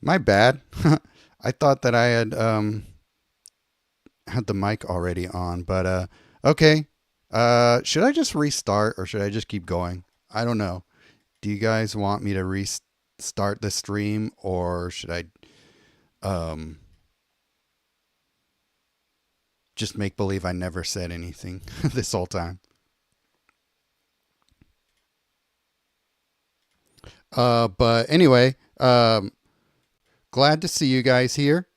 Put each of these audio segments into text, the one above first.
My bad. I thought that I had the mic already on, but okay. Should I just restart or should I just keep going? I don't know. Do you guys want me to restart the stream or should I um just make believe I never said anything this whole time? But anyway, glad to see you guys here.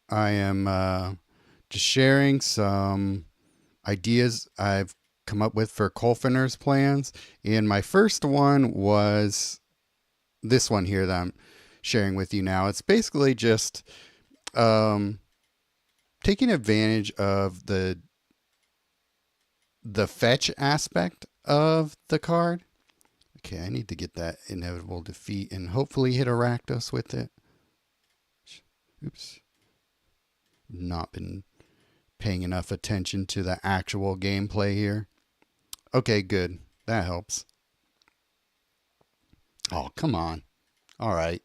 I am just sharing some ideas I've come up with for Colfenor's plans. And my first one was this one here that I'm sharing with you now. It's basically just um, taking advantage of the fetch aspect of the card. Okay, I need to get that inevitable defeat and hopefully hit a Rakdos with it. Oops. Not been paying enough attention to the actual gameplay here. Okay, good. That helps. Oh, come on. All right.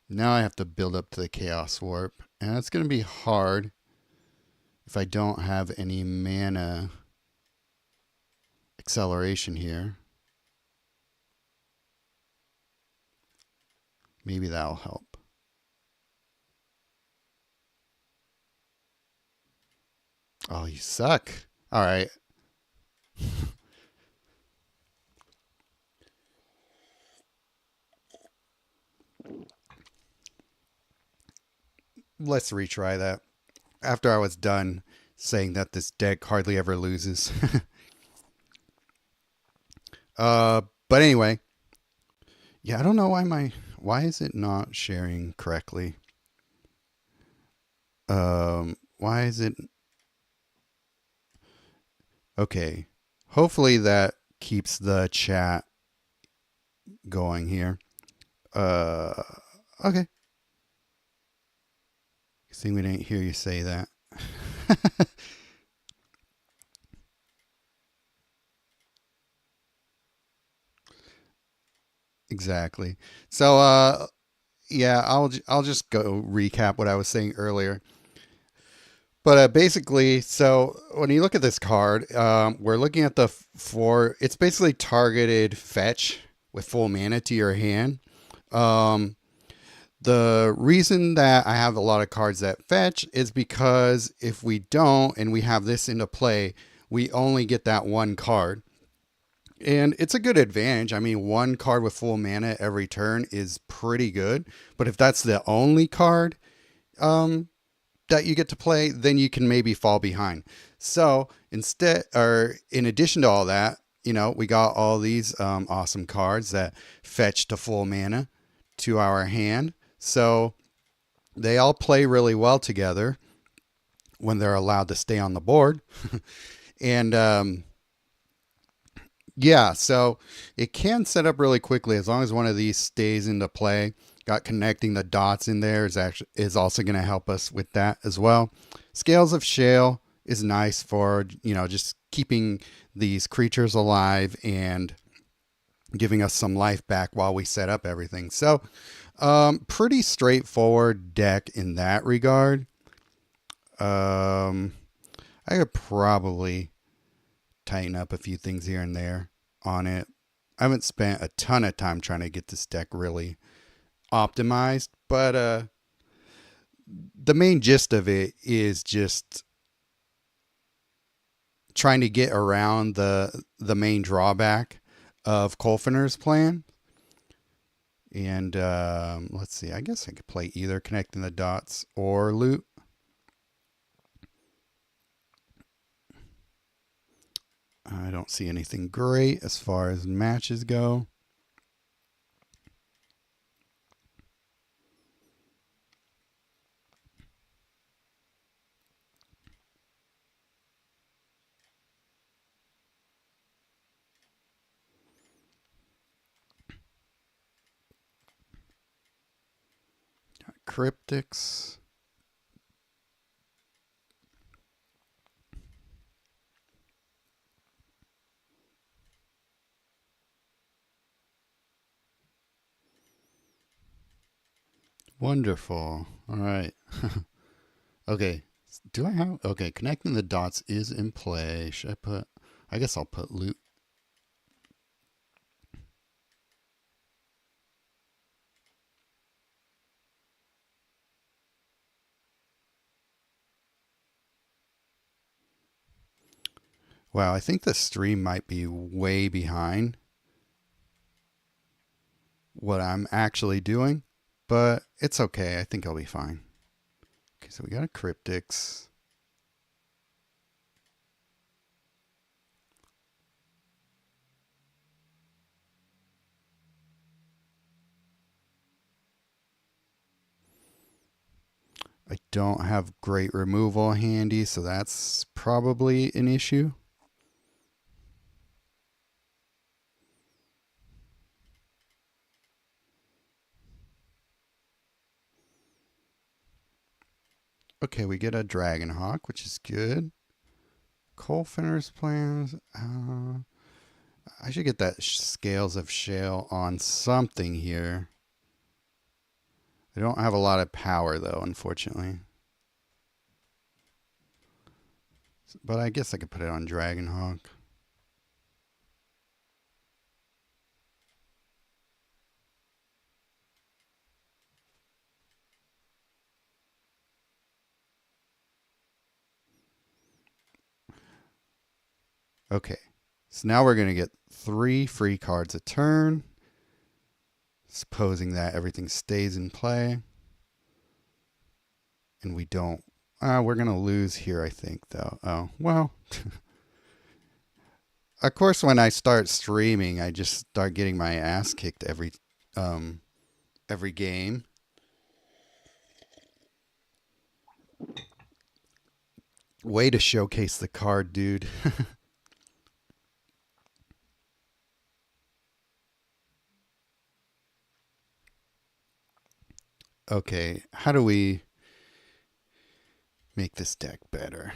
Now I have to build up to the Chaos Warp. And that's going to be hard if I don't have any mana acceleration here. Maybe that'll help. Oh, you suck. All right. Let's retry that. After I was done saying that this deck hardly ever loses. But anyway, yeah, I don't know why is it not sharing correctly? Why is it okay? Hopefully that keeps the chat going here. Uh, okay. See, we didn't hear you say that. Exactly. So, yeah, I'll just go recap what I was saying earlier. But basically, so when you look at this card, we're looking at the four. It's basically targeted fetch with full mana to your hand. Um, the reason that I have a lot of cards that fetch is because if we don't and we have this into play, we only get that one card. And it's a good advantage. I mean, one card with full mana every turn is pretty good. But if that's the only card um, that you get to play, then you can maybe fall behind. So instead, or in addition to all that, we got all these awesome cards that fetch to full mana to our hand. So they all play really well together when they're allowed to stay on the board. And yeah, so it can set up really quickly as long as one of these stays into play. Got connecting the dots in there is also going to help us with that as well. Scales of Shale is nice for just keeping these creatures alive and giving us some life back while we set up everything. So pretty straightforward deck in that regard. I could probably tighten up a few things here and there on it. I haven't spent a ton of time trying to get this deck really optimized, but the main gist of it is just trying to get around the main drawback of Colfenor's plan. And let's see, I guess I could play either connecting the dots or loot. I don't see anything great as far as matches go. Cryptics. Wonderful. All right. Okay. Do I have? Okay, connecting the dots is in play. Should I put? I guess I'll put loot. Wow, I think the stream might be way behind what I'm actually doing, but it's okay. I think I'll be fine. Okay, so we got a cryptics. I don't have great removal handy, so that's probably an issue. Okay, we get a Dragonhawk, which is good. Colfenor's plans. I should get that Scales of Shale on something here. I don't have a lot of power, though, unfortunately. But I guess I could put it on Dragonhawk. Okay, so now we're going to get 3 free cards a turn. Supposing that everything stays in play. And we don't. We're going to lose here, I think, though. Oh, well. Of course, when I start streaming, I just start getting my ass kicked every game. Way to showcase the card, dude. Okay, how do we make this deck better?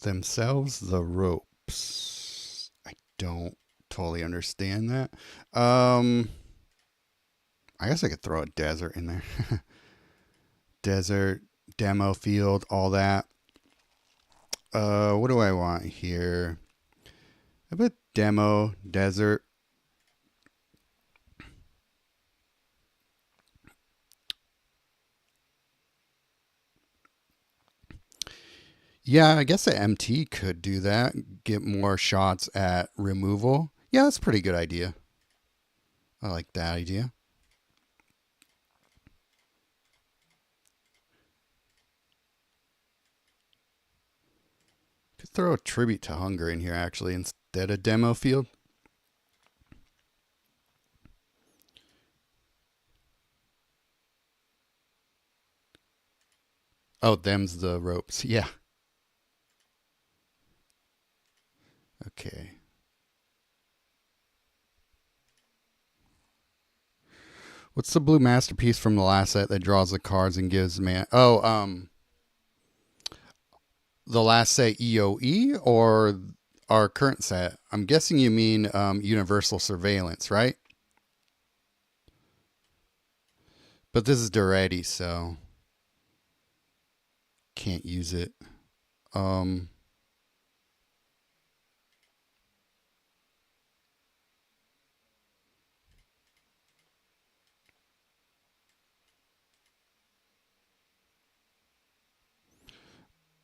Themselves the ropes. I don't totally understand that. I guess I could throw a desert in there. Desert, demo field, all that. What do I want here? I put demo, desert. Yeah, I guess the MT could do that. Get more shots at removal. Yeah, that's a pretty good idea. I like that idea. Could throw a tribute to hunger in here actually instead of demo field. Oh, them's the ropes. Yeah. Okay. What's the blue masterpiece from the last set that draws the cards and gives man? Oh, the last set EOE or our current set? I'm guessing you mean universal surveillance, right? But this is Duretti, so can't use it. Um,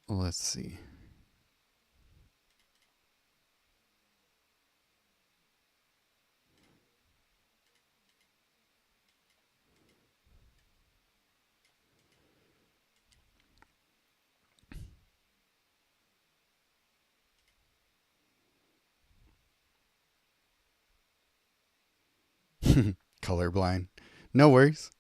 let's see. Colorblind. No worries.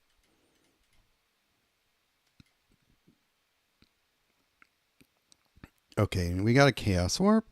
Okay, we got a Chaos Warp.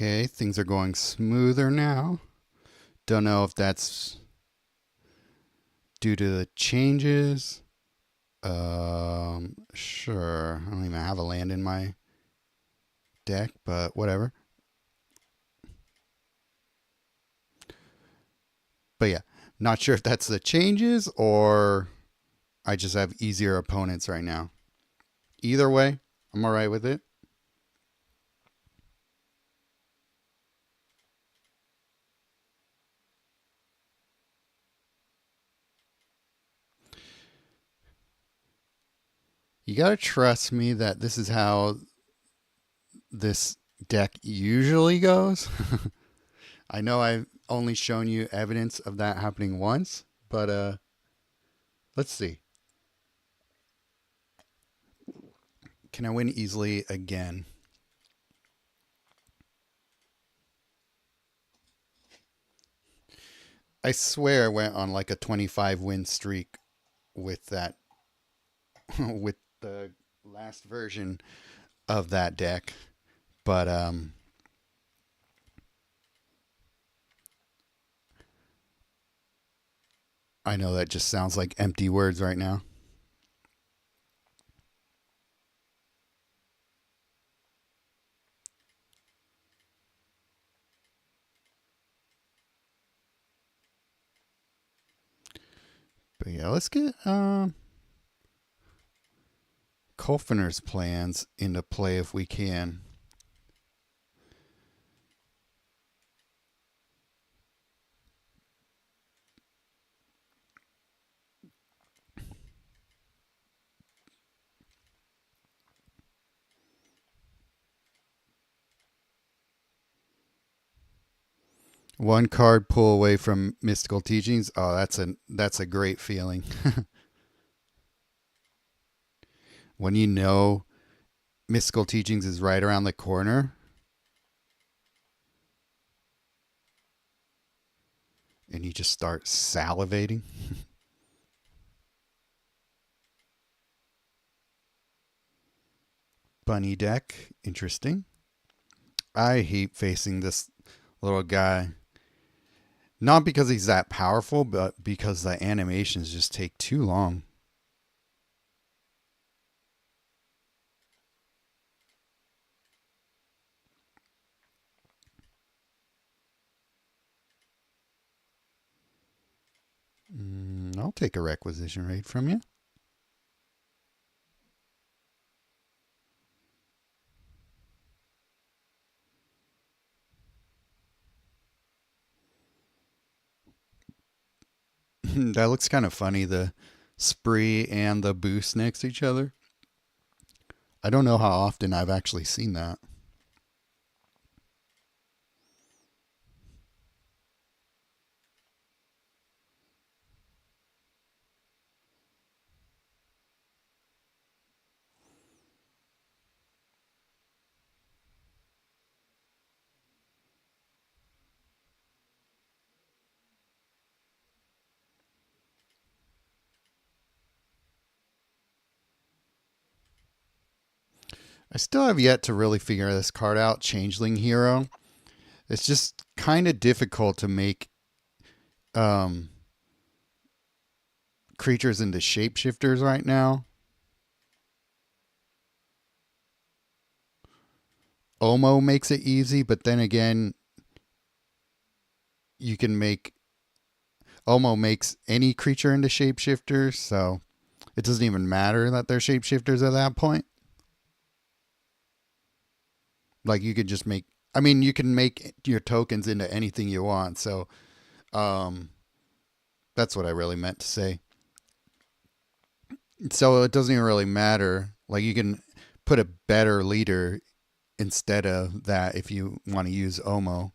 Okay, things are going smoother now. Don't know if that's due to the changes. Sure. I don't even have a land in my deck, but whatever. But yeah, not sure if that's the changes or I just have easier opponents right now. Either way, I'm all right with it. You got to trust me that this is how this deck usually goes. I know I've only shown you evidence of that happening once, but let's see. Can I win easily again? I swear I went on like a 25 win streak with that with the last version of that deck. But I know that just sounds like empty words right now. But yeah, let's get Colfenor's plans into play if we can. One card pull away from mystical teachings. Oh, that's a great feeling. When you know mystical teachings is right around the corner and you just start salivating. Bunny deck, interesting. I hate facing this little guy. Not because he's that powerful, but because the animations just take too long. I'll take a requisition raid from you. That looks kind of funny, the spree and the boost next to each other. I don't know how often I've actually seen that. I still have yet to really figure this card out, Changeling Hero. It's just kind of difficult to make um, creatures into shapeshifters right now. Omo makes it easy, but then again, you can make Omo makes any creature into shapeshifters, so it doesn't even matter that they're shapeshifters at that point. Like you could just make I mean you can make your tokens into anything you want, so um that's what I really meant to say. So it doesn't even really matter. Like you can put a better leader instead of that if you want to use Omo.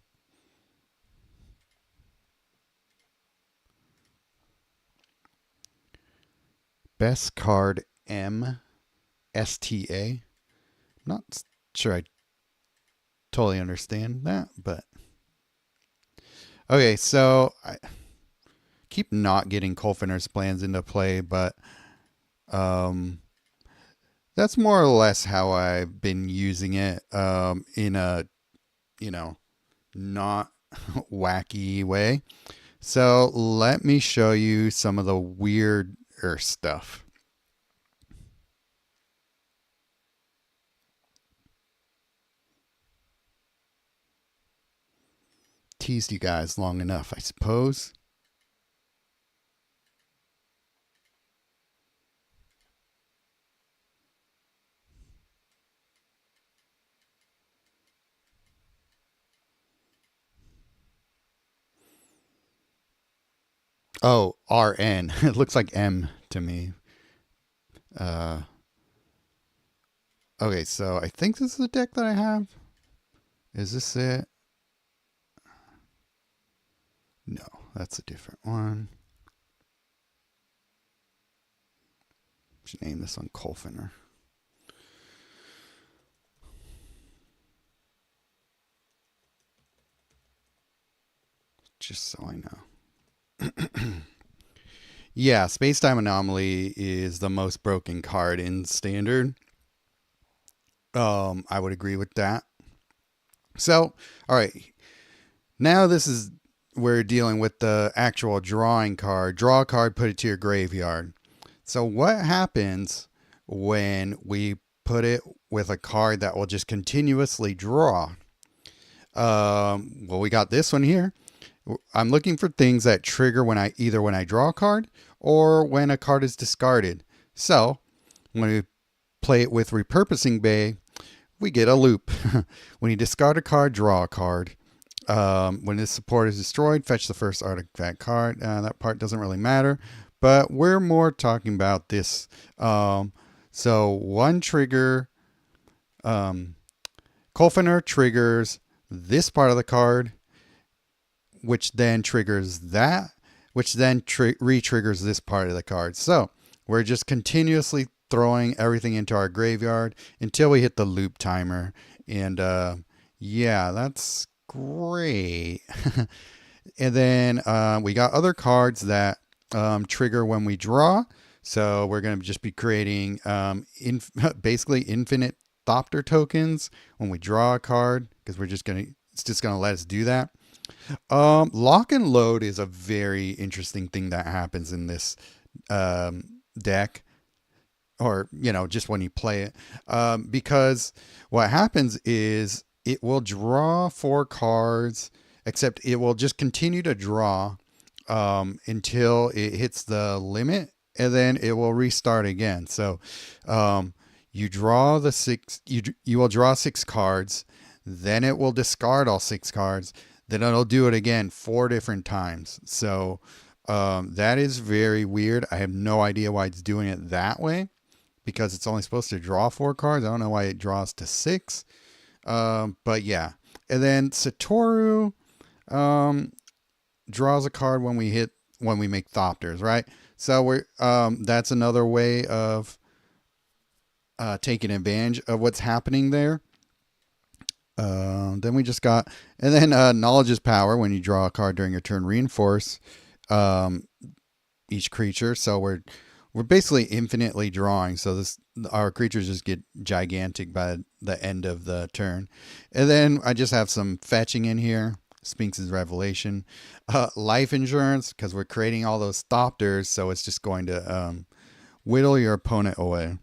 Best card M STA. Not sure I totally understand that, but okay, so I keep not getting Colfenor's plans into play, but um that's more or less how I've been using it in a you know, not wacky way. So let me show you some of the weirder stuff. Teased you guys long enough, I suppose. Oh, RN. It looks like M to me. Uh, okay, so I think this is the deck that I have. Is this it? No, that's a different one. Should name this one Colfenor. Just so I know. Yeah, Space Time Anomaly is the most broken card in Standard. I would agree with that. So, all right. Now this is we're dealing with the actual drawing card. Draw a card, put it to your graveyard. So what happens when we put it with a card that will just continuously draw? Well, we got this one here. I'm looking for things that trigger when I either when I draw a card or when a card is discarded. So when we play it with Repurposing Bay, we get a loop. When you discard a card, draw a card. When this support is destroyed, fetch the first artifact card. That part doesn't really matter, but we're more talking about this. So one trigger, Colfenor triggers this part of the card, which then triggers that, which then re-triggers this part of the card. So we're just continuously throwing everything into our graveyard until we hit the loop timer. And yeah, that's great. And then we got other cards that trigger when we draw. So we're going to just be creating basically infinite Thopter tokens when we draw a card, because it's just going to let us do that. Lock and load is a very interesting thing that happens in this deck, or just when you play it, because what happens is it will draw 4 cards, except it will just continue to draw until it hits the limit, and then it will restart again. So you draw the 6, you will draw 6 cards, then it will discard all 6 cards, then it'll do it again 4 different times. So that is very weird. I have no idea why it's doing it that way, because it's only supposed to draw 4 cards. I don't know why it draws to 6. But yeah. And then Satoru draws a card when we make Thopters, right? So that's another way of taking advantage of what's happening there. Then we just got, and then Knowledge is Power. When you draw a card during your turn, reinforce each creature. So we're basically infinitely drawing. So our creatures just get gigantic by the end of the turn. And then I just have some fetching in here. Sphinx's Revelation, life insurance, because we're creating all those Thopters. So it's just going to whittle your opponent away.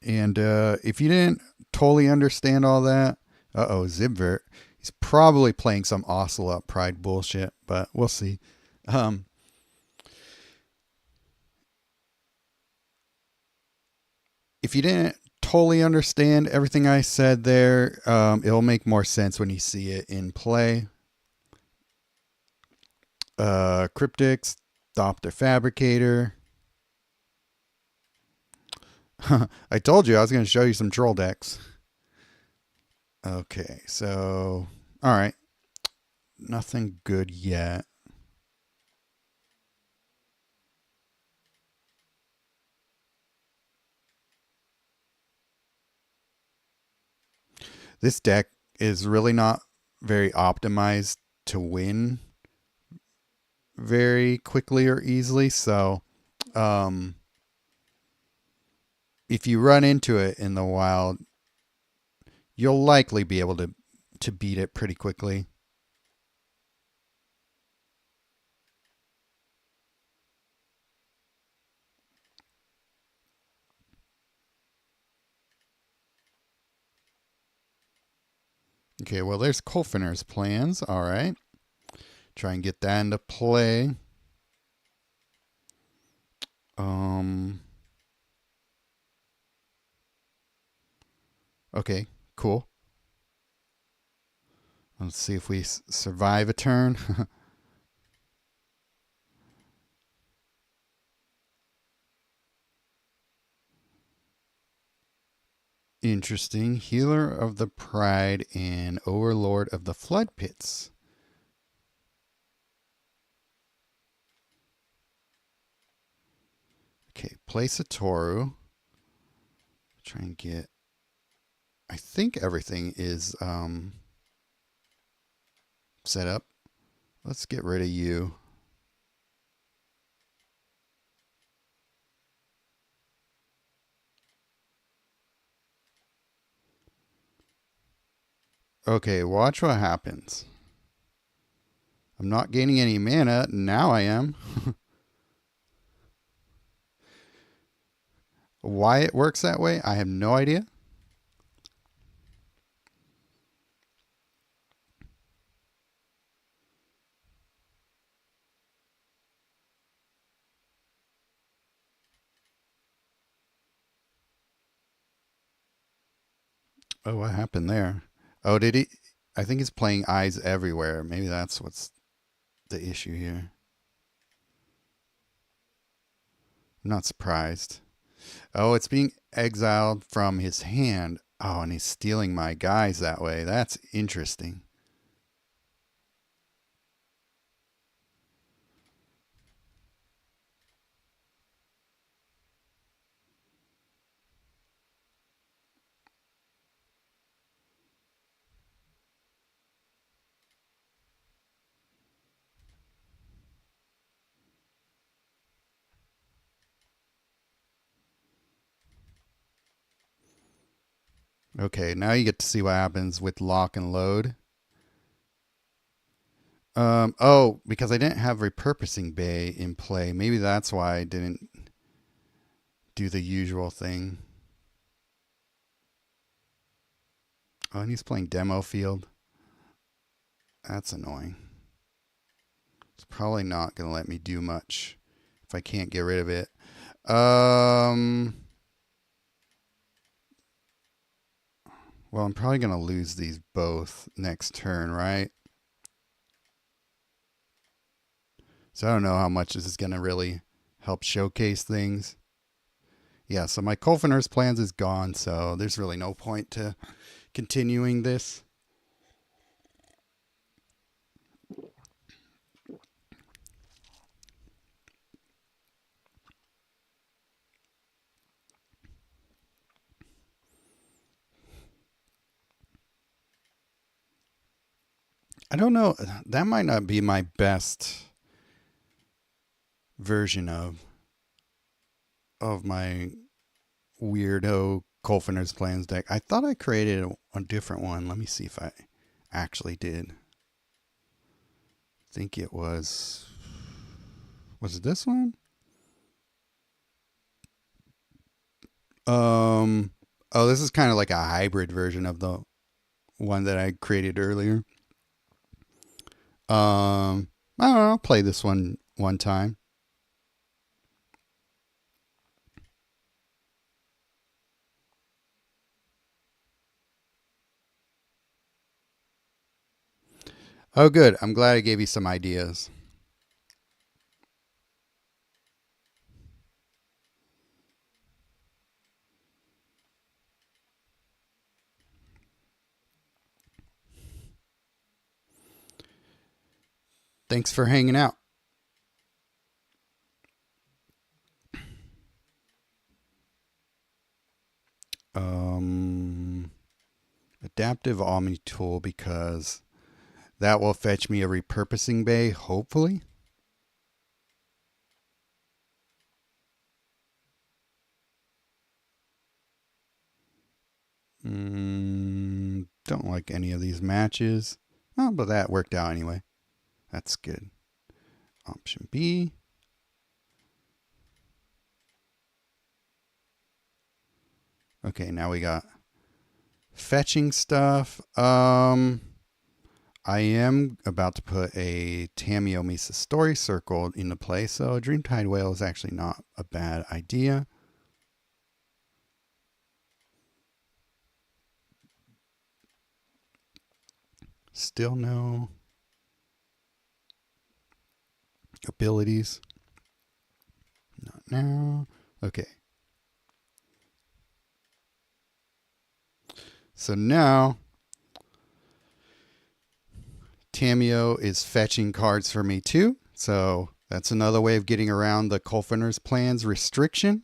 And if you didn't totally understand all that, Zibvert. He's probably playing some Ocelot Pride bullshit, but we'll see. If you didn't totally understand everything I said there, it'll make more sense when you see it in play. Cryptics, Thopter Fabricator. I told you I was going to show you some troll decks. Okay, so, all right. Nothing good yet. This deck is really not very optimized to win very quickly or easily. So, if you run into it in the wild, you'll likely be able to to beat it pretty quickly. Okay, well, there's Colfenor's plans. All right. Try and get that into play. Okay, cool. Let's see if we survive a turn. Interesting. Healer of the Pride and Overlord of the Flood Pits. Okay, place a Toru. Try and get. I think everything is set up. Let's get rid of you. Okay, watch what happens. I'm not gaining any mana. Now I am. Why it works that way, I have no idea. Oh, what happened there? Oh, did he? I think he's playing Eyes Everywhere. Maybe that's what's the issue here. I'm not surprised. Oh, it's being exiled from his hand. Oh, and he's stealing my guys that way. That's interesting. Okay, now you get to see what happens with lock and load. Oh, because I didn't have repurposing bay in play. Maybe that's why I didn't do the usual thing. Oh, and he's playing demo field. That's annoying. It's probably not going to let me do much if I can't get rid of it. Well, I'm probably going to lose these both next turn, right? So I don't know how much this is going to really help showcase things. Yeah, so my Colfenor's plans is gone, so there's really no point to continuing this. I don't know. That might not be my best version of my weirdo Colfenor's plans deck. I thought I created a different one. Let me see if I actually did. I think it was. Was it this one? Oh, this is kind of like a hybrid version of the one that I created earlier. I don't know. I'll play this one time. Oh, good. I'm glad I gave you some ideas. Thanks for hanging out. Adaptive Omni tool because that will fetch me a repurposing bay, hopefully. Don't like any of these matches. Oh, but that worked out anyway. That's good. Option B. Okay, now we got fetching stuff. I am about to put a Tamio Misa story circle into play, so Dreamtide Whale is actually not a bad idea. Still no abilities. Not now. Okay. So now Tamio is fetching cards for me too. So that's another way of getting around the Colfenor's plans restriction.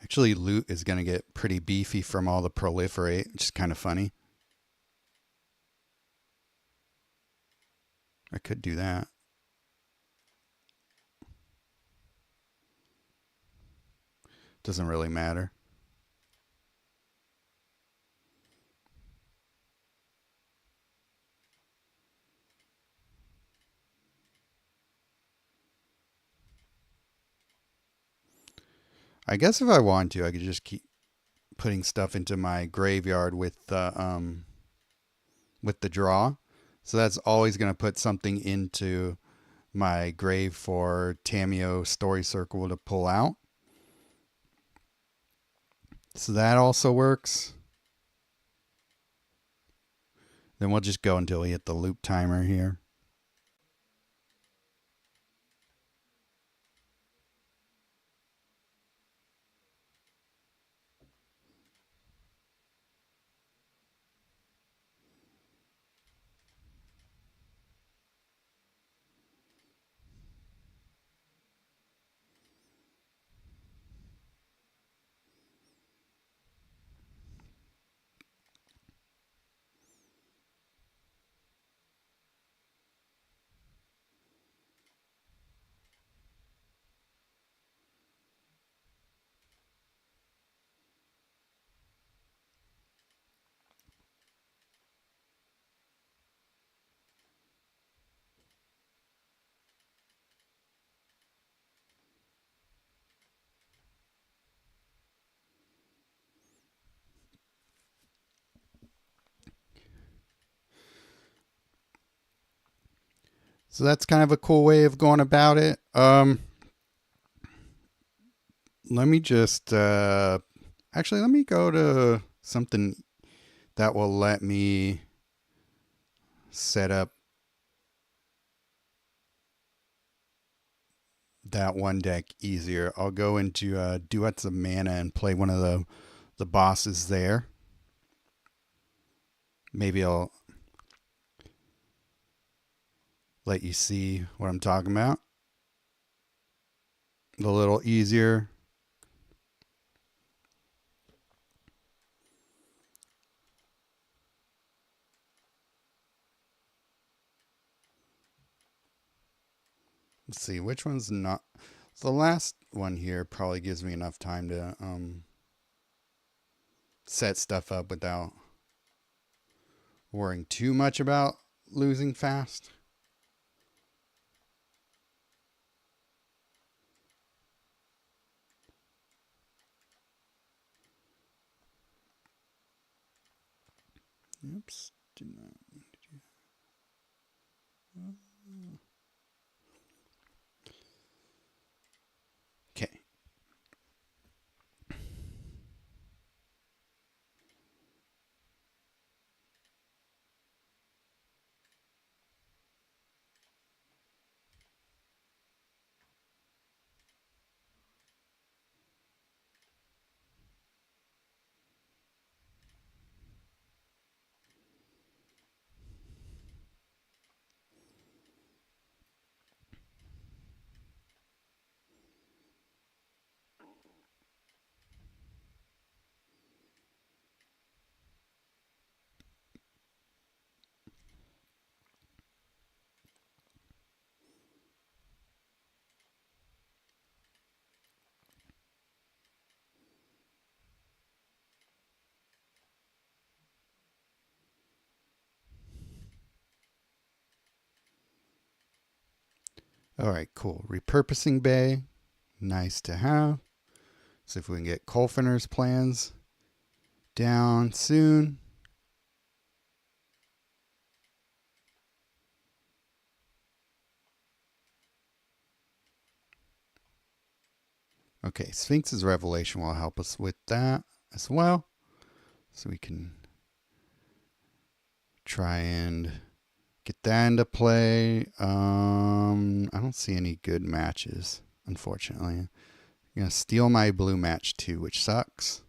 Actually, loot is going to get pretty beefy from all the proliferate, which is kind of funny. I could do that. Doesn't really matter. I guess if I want to, I could just keep putting stuff into my graveyard with the draw. So that's always going to put something into my grave for Tamio Story Circle to pull out. So that also works. Then we'll just go until we hit the loop timer here. So that's kind of a cool way of going about it. Let me just actually let me go to something that will let me set up that one deck easier. I'll go into Duets of Mana and play one of the bosses there. Maybe I'll let you see what I'm talking about. A little easier. Let's see which one's not. The last one here probably gives me enough time to set stuff up without worrying too much about losing fast. Oops. Did not. Okay. All right, cool. Repurposing bay. Nice to have. See if we can get Colfenor's plans down soon. Okay, Sphinx's Revelation will help us with that as well. So we can try and get that into play. I don't see any good matches, unfortunately. I'm going to steal my blue match too, which sucks.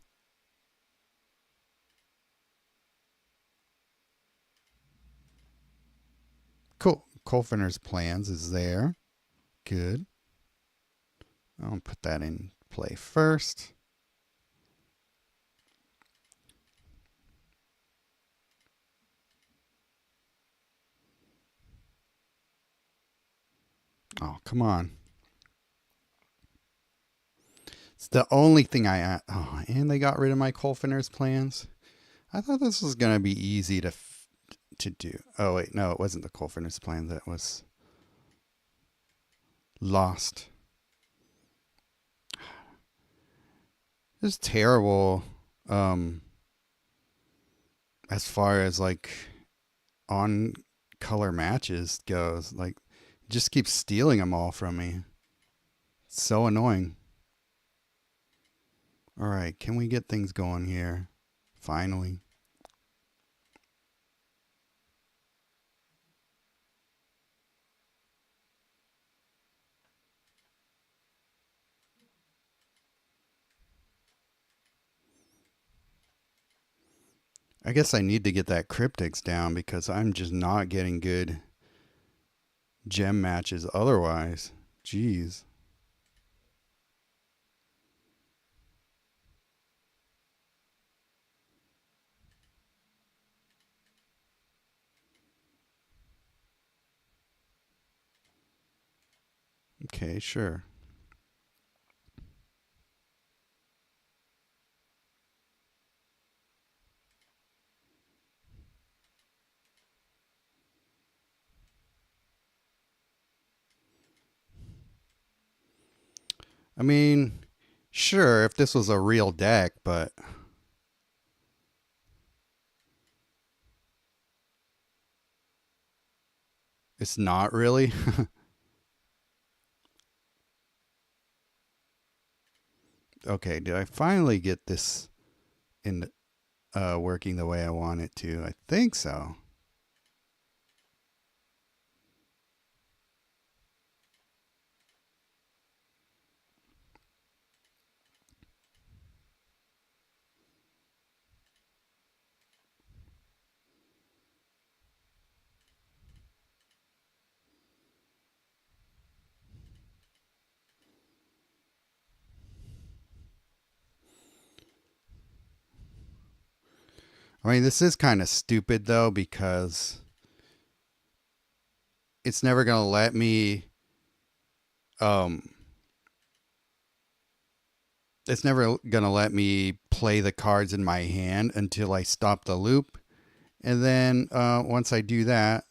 Cool. Colfenor's plans is there. Good. I'll put that in play first. Oh, come on. It's the only thing oh, and they got rid of my Colfenor's plans. I thought this was going to be easy to do. Oh, wait. No, it wasn't the Colfenor's plan that was lost. It's terrible as far as like on color matches goes. Like, it just keeps stealing them all from me. It's so annoying. All right, can we get things going here? Finally. I guess I need to get that Cryptics down because I'm just not getting good gem matches otherwise. Jeez. Okay, sure. I mean, sure, if this was a real deck, but it's not really. Okay, did I finally get this in working the way I want it to? I think so. I mean, this is kind of stupid though because it's never going to let me um it's never going to let me play the cards in my hand until I stop the loop. And then once I do that,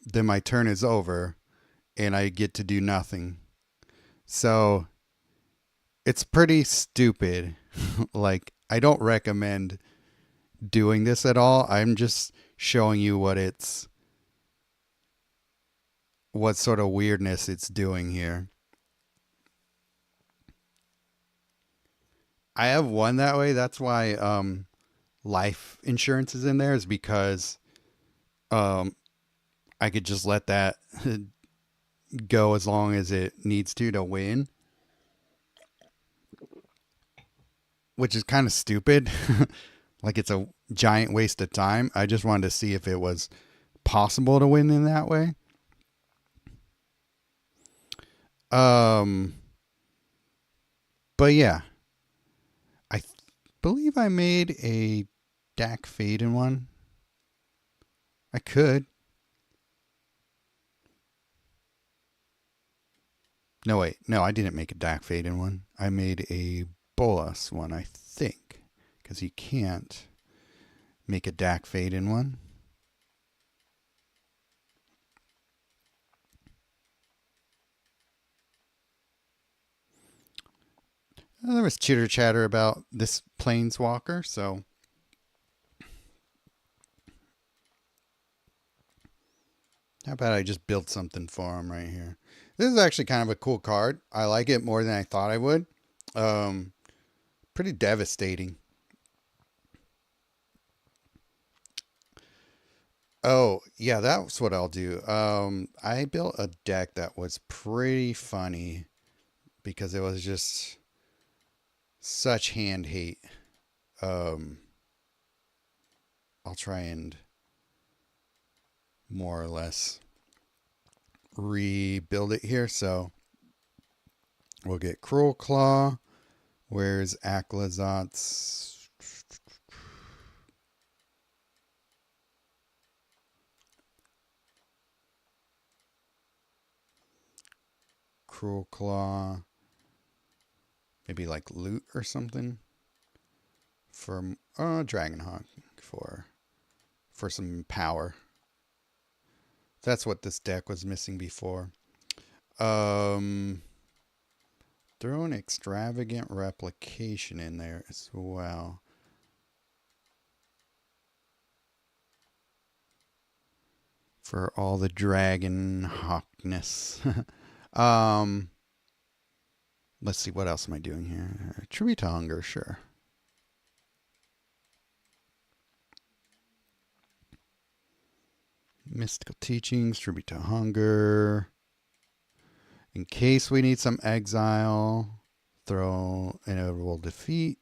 then my turn is over and I get to do nothing. So it's pretty stupid. Like, I don't recommend doing this at all. I'm just showing you what sort of weirdness it's doing here. I have one that way. That's why life insurance is in there, is because um, I could just let that go as long as it needs to win, which is kind of stupid. Like, it's a giant waste of time. I just wanted to see if it was possible to win in that way. Um, but yeah, I believe I made a DAC fade in one. I could. No, wait. No, I didn't make a DAC fade in one. I made a Bolas one, I think. Because you can't make a DAC fade in one. There was chitter chatter about this planeswalker, so how about I just build something for him right here? This is actually kind of a cool card. I like it more than I thought I would. Um, Pretty devastating. Oh, yeah, that's what I'll do. I built a deck that was pretty funny because it was just such hand hate. Um, I'll try and more or less rebuild it here. So we'll get Cruel Claw. Where's Aklazot's? Cruel Claw. Maybe like Loot or something. For Dragonhawk for some power. That's what this deck was missing before. Throw an extravagant replication in there as well. For all the dragon hawkness. Let's see, what else am I doing here? Tribute to Hunger, sure. Mystical Teachings, Tribute to Hunger. In case we need some exile, throw Inevitable Defeat.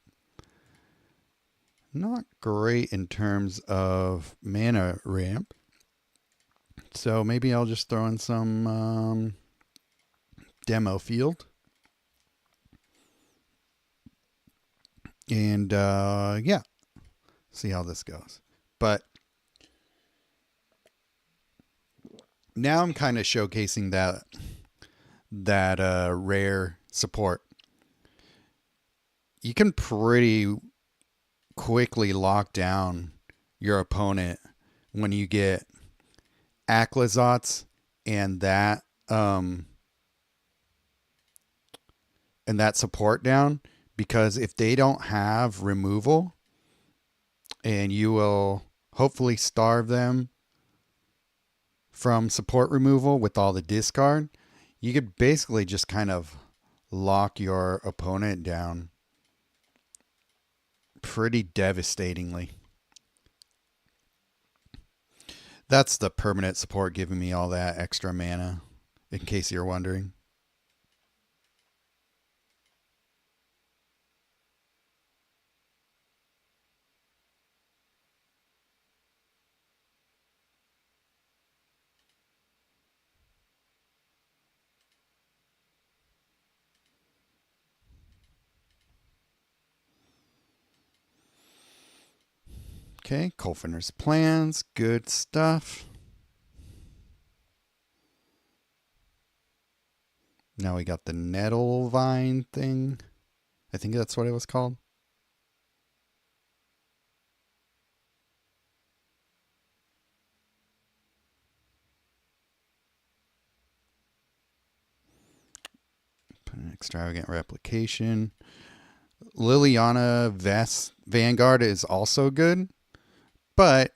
Not great in terms of mana ramp. So maybe I'll just throw in some demo field. And yeah, see how this goes. But now I'm kind of showcasing that rare support. You can pretty quickly lock down your opponent when you get Aklazots and that support down, because if they don't have removal, and you will hopefully starve them from support removal with all the discard, you could basically just kind of lock your opponent down pretty devastatingly. That's the permanent support giving me all that extra mana, in case you're wondering. Okay, Colfenor's plans, good stuff. Now we got the nettle vine thing. I think that's what it was called. Put an extravagant replication. Liliana Vanguard is also good, but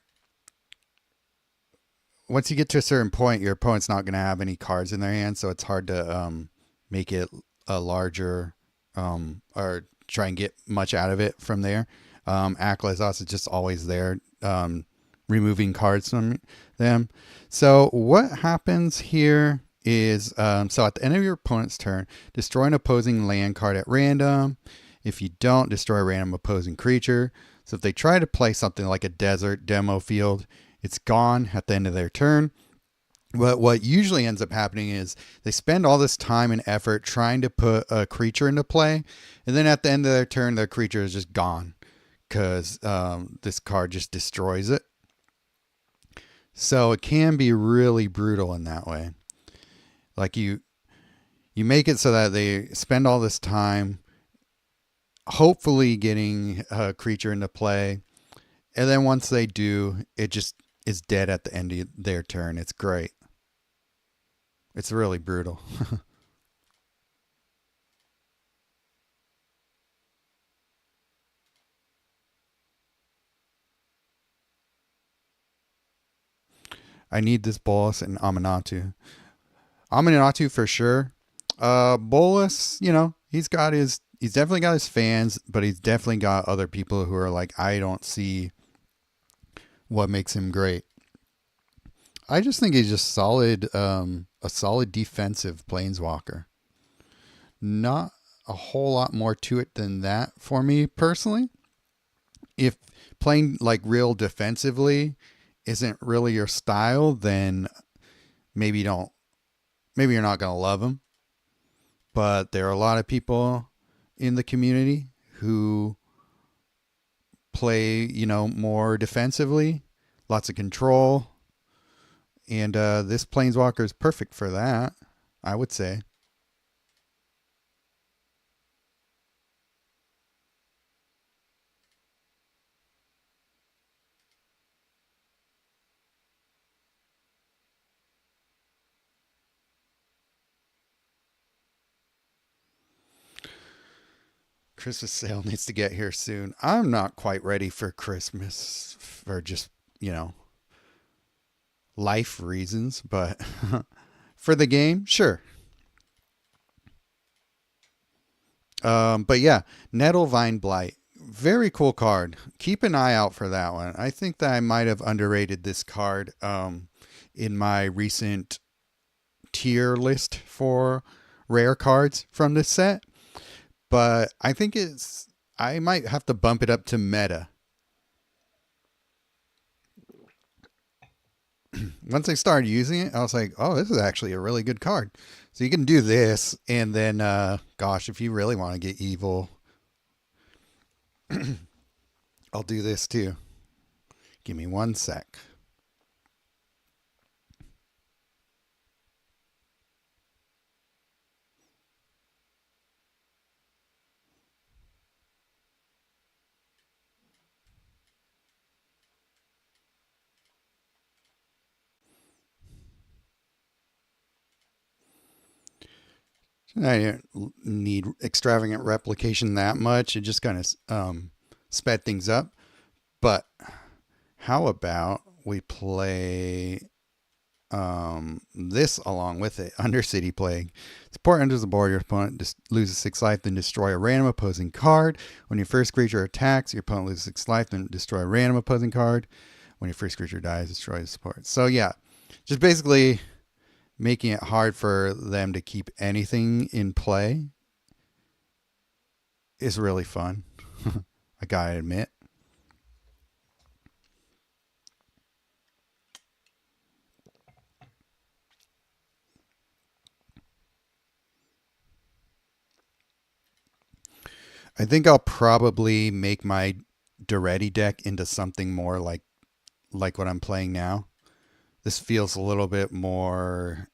once you get to a certain point, your opponent's not going to have any cards in their hand, so it's hard to make it a larger or try and get much out of it from there. Aklazos is just always there, removing cards from them. So what happens here is, so at the end of your opponent's turn, destroy an opposing land card at random. If you don't, destroy a random opposing creature. So if they try to play something like a desert demo field, it's gone at the end of their turn. But what usually ends up happening is they spend all this time and effort trying to put a creature into play, and then at the end of their turn, their creature is just gone because this card just destroys it. So it can be really brutal in that way. Like you make it so that they spend all this time hopefully getting a creature into play, and then once they do, it just is dead at the end of their turn. It's great. It's really brutal. I need this Bolas and Aminatu. Aminatu for sure. Bolas, he's definitely got his fans, but he's definitely got other people who are like, I don't see what makes him great. I just think he's just solid, a solid defensive planeswalker. Not a whole lot more to it than that for me personally. If playing like real defensively isn't really your style, then maybe don't. Maybe you're not gonna love him. But there are a lot of people in the community who play, more defensively, lots of control, and this planeswalker is perfect for that, I would say. Christmas sale needs to get here soon. I'm not quite ready for Christmas for just, life reasons, but for the game, sure. But yeah, Nettlevine Blight. Very cool card. Keep an eye out for that one. I think that I might have underrated this card in my recent tier list for rare cards from this set. But I think I might have to bump it up to meta. Once I started using it, I was like, oh, this is actually a really good card. So you can do this, and then, gosh, if you really want to get evil, I'll do this too. Give me one sec. I didn't need extravagant replication that much. It just kind of sped things up. But how about we play this along with it? Undercity Plague. Support enters the board. Your opponent loses 6 life, then destroy a random opposing card. When your first creature attacks, your opponent loses 6 life, then destroy a random opposing card. When your first creature dies, destroy the support. So yeah, just basically making it hard for them to keep anything in play is really fun. I gotta admit. I think I'll probably make my Duretti deck into something more like what I'm playing now. This feels a little bit more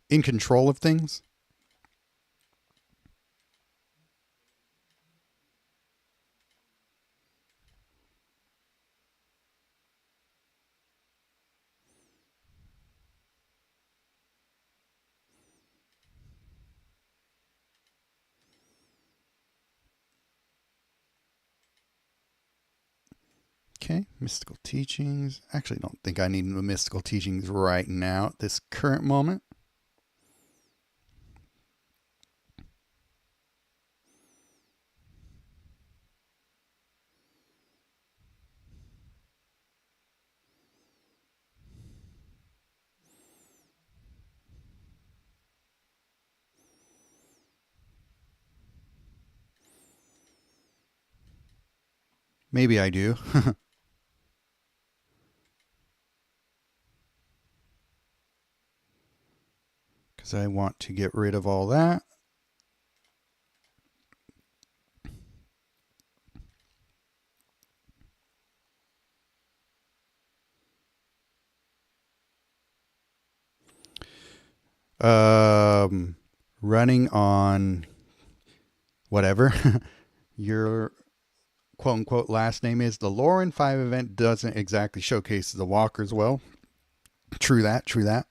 in control of things. Okay, mystical teachings. Actually, don't think I need the mystical teachings right now at this current moment. Maybe I do. Because I want to get rid of all that. Running on whatever your quote unquote last name is. The Lauren 5 event doesn't exactly showcase the walkers well. True that, true that.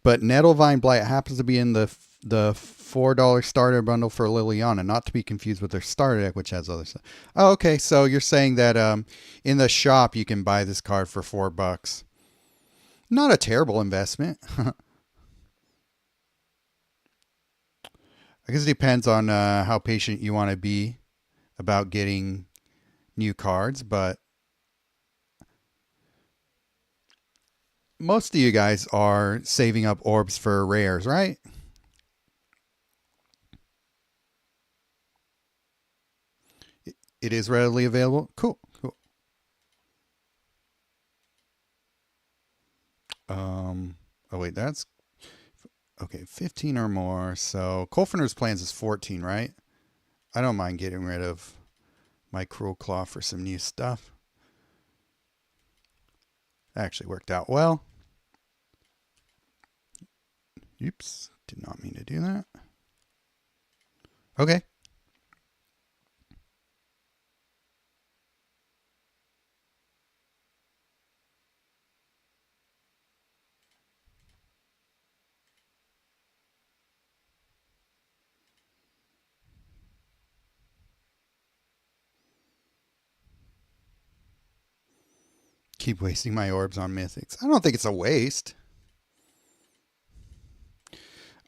But Nettlevine Blight happens to be in the $4 starter bundle for Liliana, not to be confused with their starter deck, which has other stuff. Oh, okay. So you're saying that in the shop you can buy this card for $4. Not a terrible investment. I guess it depends on how patient you want to be about getting new cards, but most of you guys are saving up orbs for rares, right? It is readily available. Cool, cool. Oh wait, that's okay. 15 or more. So Colfenor's plans is 14, right? I don't mind getting rid of my Cruel Claw for some new stuff. Actually worked out well. Oops, did not mean to do that. Okay. Keep wasting my orbs on mythics. I don't think it's a waste.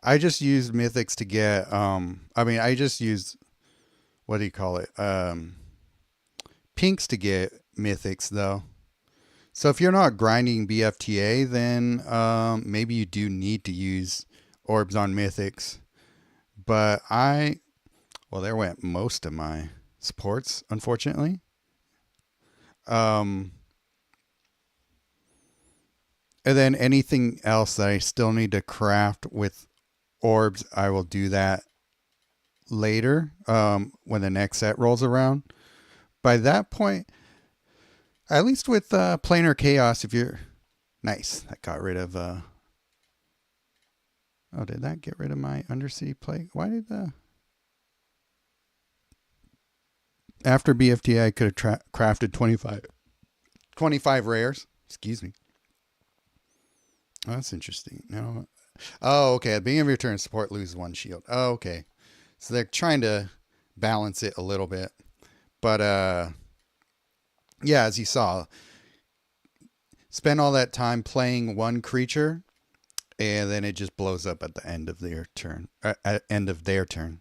I just used mythics to get I just used, what do you call it? Pinks to get mythics though. So if you're not grinding BFTA, then maybe you do need to use orbs on mythics. But well, there went most of my supports, unfortunately. Um, and then anything else that I still need to craft with orbs, I will do that later when the next set rolls around. By that point, at least with planar chaos, if you're nice, that got rid of. Oh, did that get rid of my Undercity Plague? Why did the after BFTA I could have crafted 25 rares? Excuse me. Oh, that's interesting. No. Oh, okay. At the beginning of your turn, support loses one shield. Oh, okay. So they're trying to balance it a little bit. But yeah, as you saw, spend all that time playing one creature, and then it just blows up at the end of their turn. At end of their turn.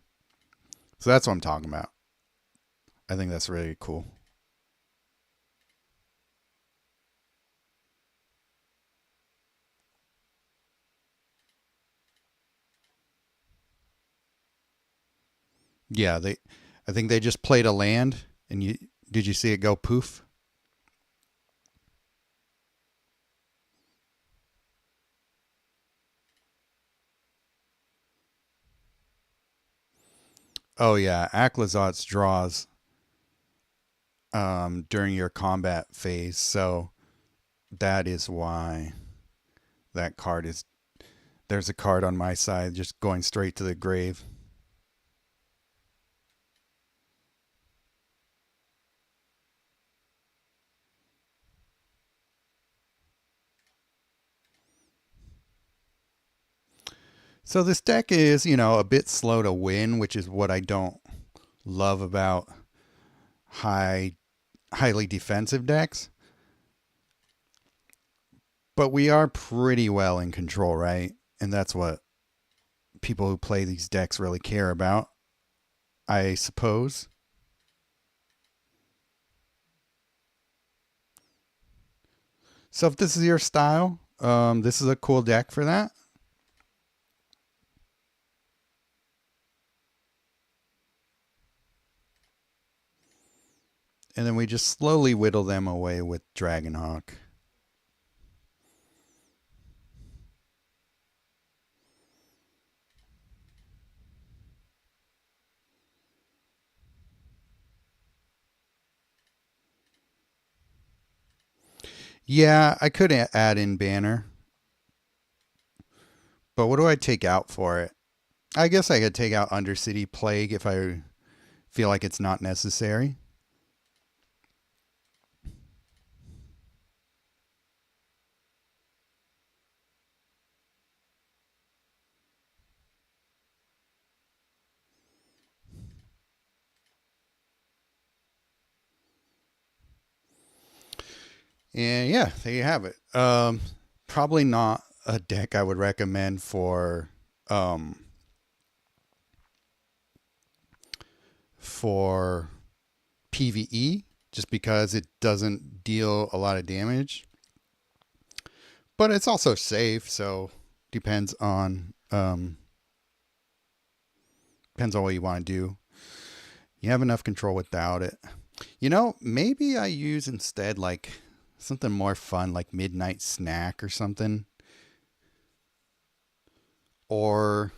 So that's what I'm talking about. I think that's really cool. Yeah, I think they just played a land, and did you see it go poof? Oh yeah, Aklazot's draws during your combat phase, so that is why that card is. There's a card on my side just going straight to the grave. So this deck is, a bit slow to win, which is what I don't love about highly defensive decks. But we are pretty well in control, right? And that's what people who play these decks really care about, I suppose. So if this is your style, this is a cool deck for that. And then we just slowly whittle them away with Dragonhawk. Yeah, I could add in Banner. But what do I take out for it? I guess I could take out Undercity Plague if I feel like it's not necessary. And yeah, there you have it. probably not a deck I would recommend um for PvE just because it doesn't deal a lot of damage. But it's also safe, so depends on what you want to do. You have enough control without it. Maybe I use instead like something more fun like Midnight Snack or something. Or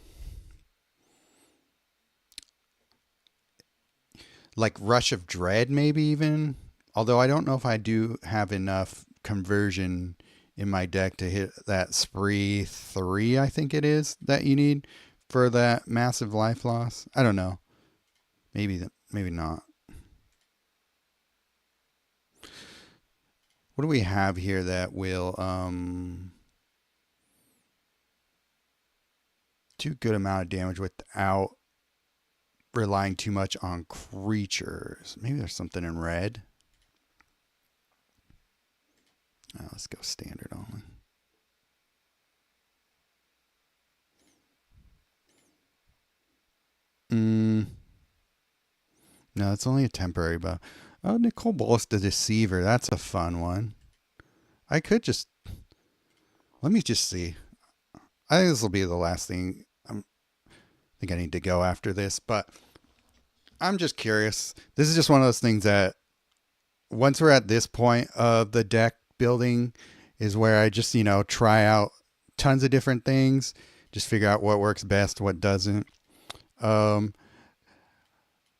like Rush of Dread, maybe even. Although I don't know if I do have enough conversion in my deck to hit that spree 3, I think it is, that you need for that massive life loss. I don't know. Maybe not. What do we have here that will do a good amount of damage without relying too much on creatures? Maybe there's something in red. Let's go standard only. No, it's only a temporary buff. Oh, Nicole Bolas the Deceiver. That's a fun one. I could just... Let me just see. I think this will be the last thing. I think I need to go after this, but I'm just curious. This is just one of those things that once we're at this point of the deck building is where I just, try out tons of different things, just figure out what works best, what doesn't.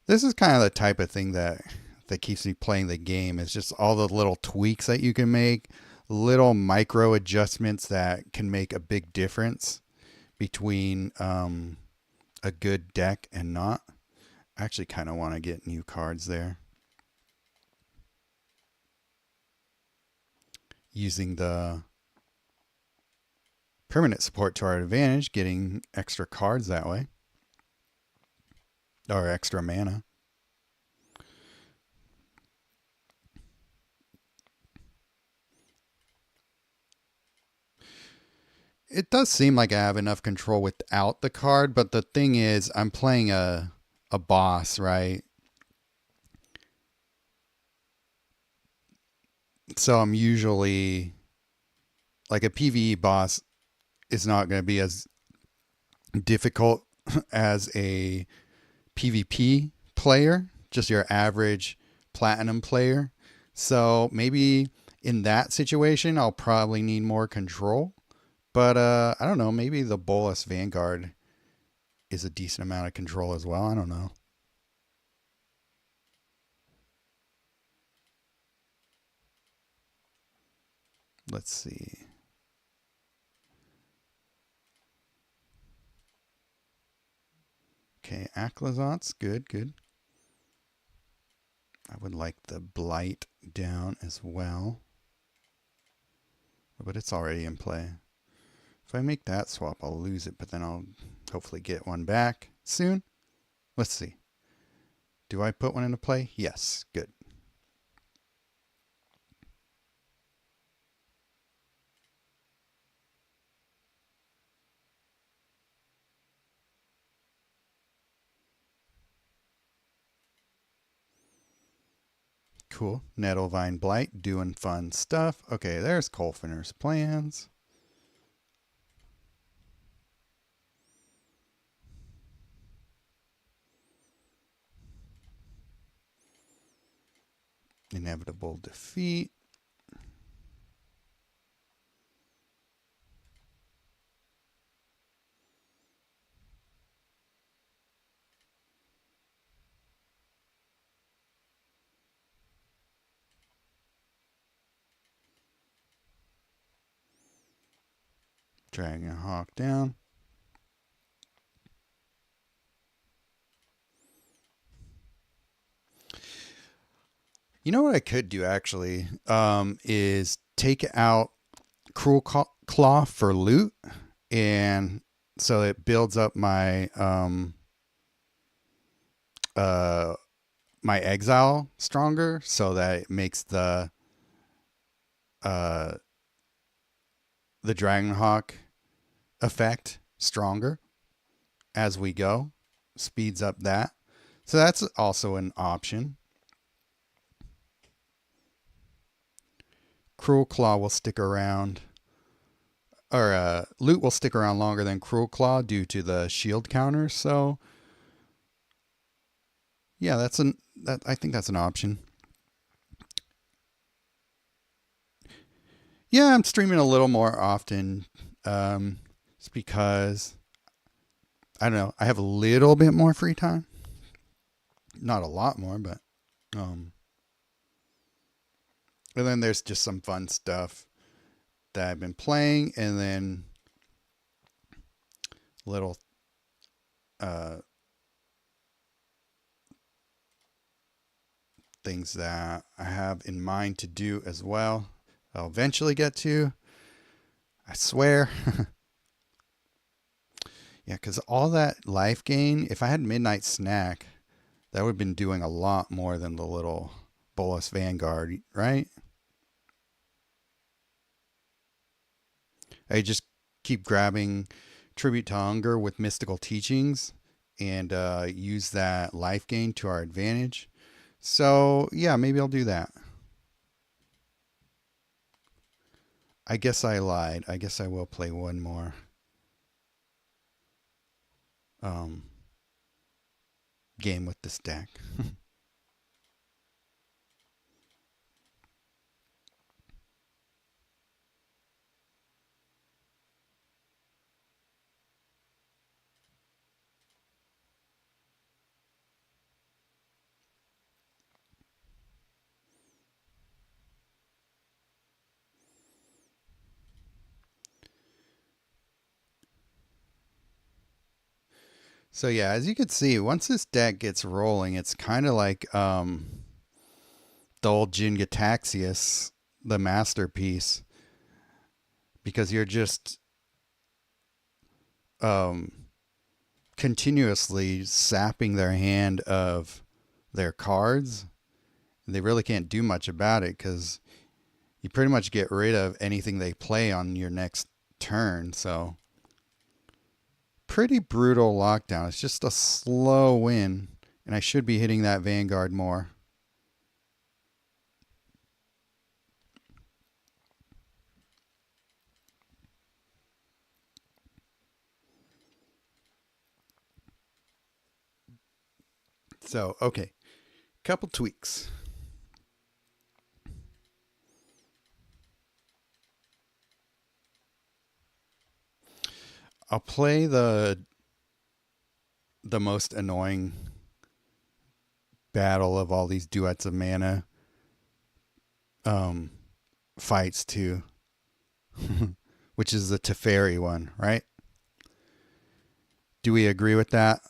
This is kind of the type of thing that keeps me playing the game. Is just all the little tweaks that you can make, little micro adjustments that can make a big difference between a good deck and not. I actually kind of want to get new cards there. Using the permanent support to our advantage, getting extra cards that way. Or extra mana. It does seem like I have enough control without the card, but the thing is, I'm playing a boss, right? So I'm usually like a PvE boss is not going to be as difficult as a PvP player, just your average platinum player. So maybe in that situation, I'll probably need more control. But I don't know. Maybe the Bolas Vanguard is a decent amount of control as well. I don't know. Let's see. Okay, Aclazot's good, good. I would like the Blight down as well. But it's already in play. If I make that swap, I'll lose it, but then I'll hopefully get one back soon. Let's see. Do I put one into play? Yes, good. Cool. Nettlevine Blight doing fun stuff. Okay, there's Colfenor's plans. Inevitable defeat. Dragon Hawk down. You know what I could do actually is take out Cruel Claw for loot, and so it builds up my my exile stronger, so that it makes the the Dragonhawk effect stronger as we go. Speeds up that. So that's also an option. Cruel Claw will stick around, or Loot will stick around longer than Cruel Claw due to the shield counter. So yeah, I think that's an option. Yeah, I'm streaming a little more often. It's because I don't know, I have a little bit more free time. Not a lot more, but and then there's just some fun stuff that I've been playing, and then little things that I have in mind to do as well. I'll eventually get to. I swear. Yeah, because all that life gain, if I had Midnight Snack, that would have been doing a lot more than the little Bolus Vanguard, right? I just keep grabbing Tribute to Hunger with Mystical Teachings and use that life gain to our advantage. So, yeah, maybe I'll do that. I guess I lied. I guess I will play one more game with this deck. So yeah, as you can see, once this deck gets rolling, it's kind of like the old Jin-Gitaxias, the masterpiece, because you're just continuously sapping their hand of their cards. They really can't do much about it because you pretty much get rid of anything they play on your next turn. So pretty brutal lockdown. It's just a slow win, and I should be hitting that Vanguard more. So, okay, couple tweaks. I'll play the most annoying battle of all these duets of mana fights too, which is the Teferi one, right? Do we agree with that?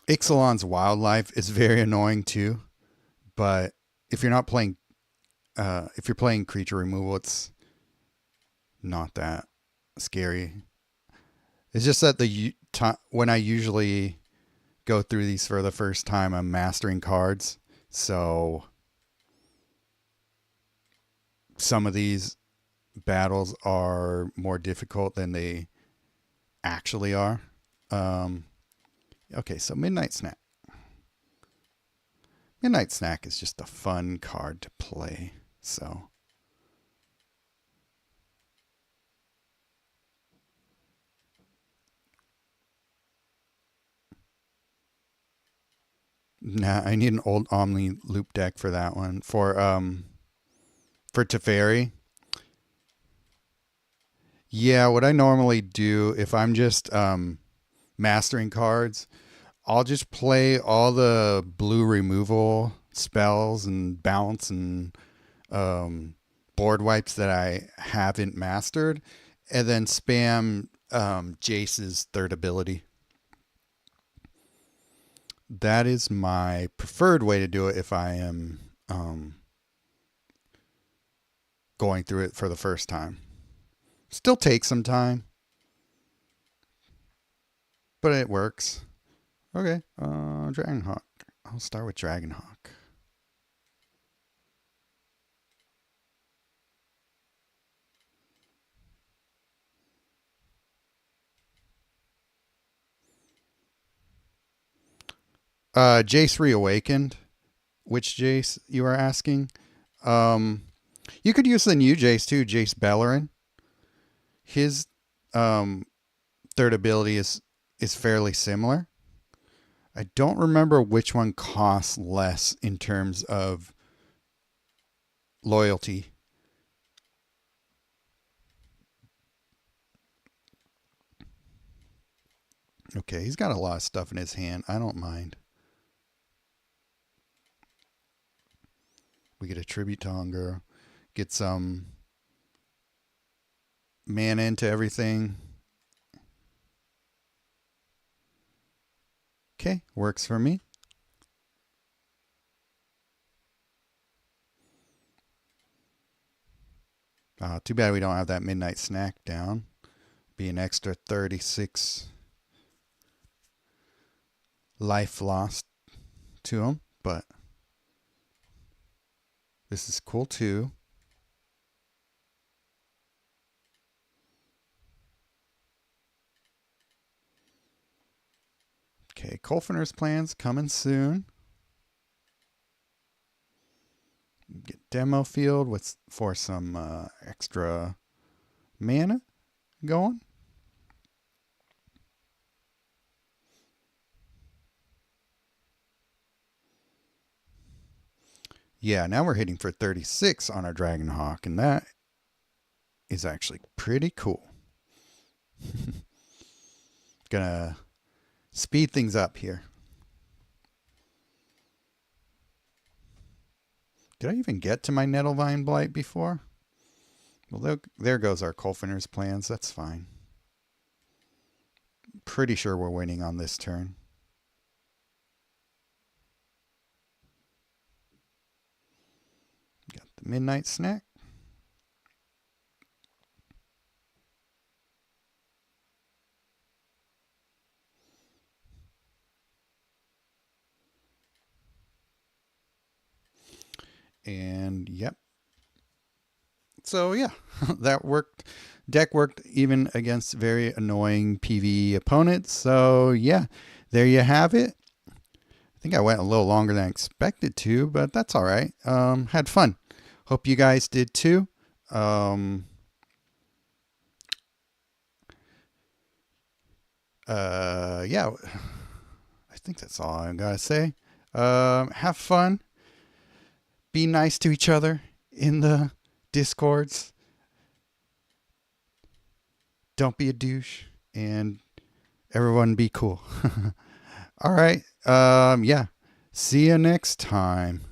Ixalan's wildlife is very annoying too, but if you're not playing, if you're playing creature removal, it's not that scary. It's just that when I usually go through these for the first time, I'm mastering cards, so some of these battles are more difficult than they actually are. Okay, so Midnight Snack. Midnight Snack is just a fun card to play. So nah, I need an old Omni Loop deck for that one. For Teferi. Yeah, what I normally do if I'm just mastering cards, I'll just play all the blue removal spells and bounce and board wipes that I haven't mastered, and then spam Jace's third ability. That is my preferred way to do it if I am going through it for the first time. Still takes some time, but it works. Okay, Dragonhawk. I'll start with Dragonhawk. Jace Reawakened. Which Jace you are asking? Um, you could use the new Jace too, Jace Bellerin. His um, third ability is fairly similar. I don't remember which one costs less in terms of loyalty. Okay, he's got a lot of stuff in his hand. I don't mind. We get a tribute to hunger. Get some mana into everything. Okay, works for me. Too bad we don't have that midnight snack down. Be an extra 36 life lost to him, but this is cool too. Okay, Colfenor's plans coming soon. Get demo field with for some extra mana going. Yeah, now we're hitting for 36 on our Dragonhawk, and that is actually pretty cool. Gonna speed things up here. Did I even get to my Nettlevine Blight before? Well, there goes our Colfenor's plans. That's fine. Pretty sure we're winning on this turn. Got the Midnight Snack. And yep. So yeah, that worked. Deck worked even against very annoying PvE opponents. So yeah, there you have it. I think I went a little longer than I expected to, but that's all right. Had fun. Hope you guys did too. Yeah, I think that's all I gotta say. Have fun. Be nice to each other in the discords. Don't be a douche, and everyone be cool. All right. Yeah. See you next time.